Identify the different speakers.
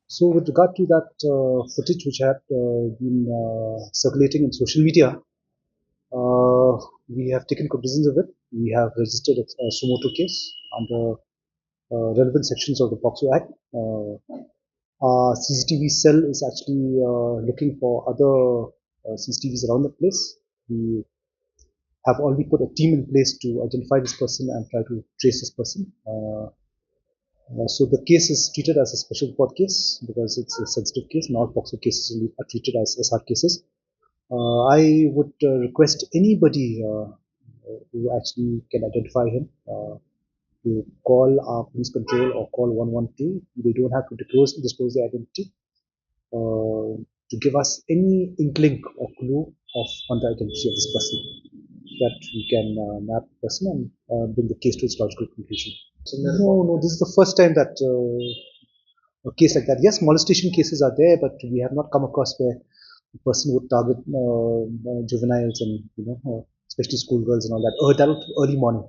Speaker 1: So with regard to that footage which had been circulating in social media, uh, we have taken cognizance of it. We have registered a sumoto case under relevant sections of the POCSO Act. Our CCTV cell is actually looking for other CCTVs around the place. We have already put a team in place to identify this person and try to trace this person. So the case is treated as a special court case because it's a sensitive case. Not POCSO cases are treated as SR cases. I would request anybody who actually can identify him to call our police control or call 112. They don't have to disclose their identity to give us any inkling or clue on the identity of this person that we can map the person and bring the case to its logical conclusion. No, this is the first time that a case like that. Yes, molestation cases are there, but we have not come across where the person would target juveniles and especially schoolgirls and all that. That early morning.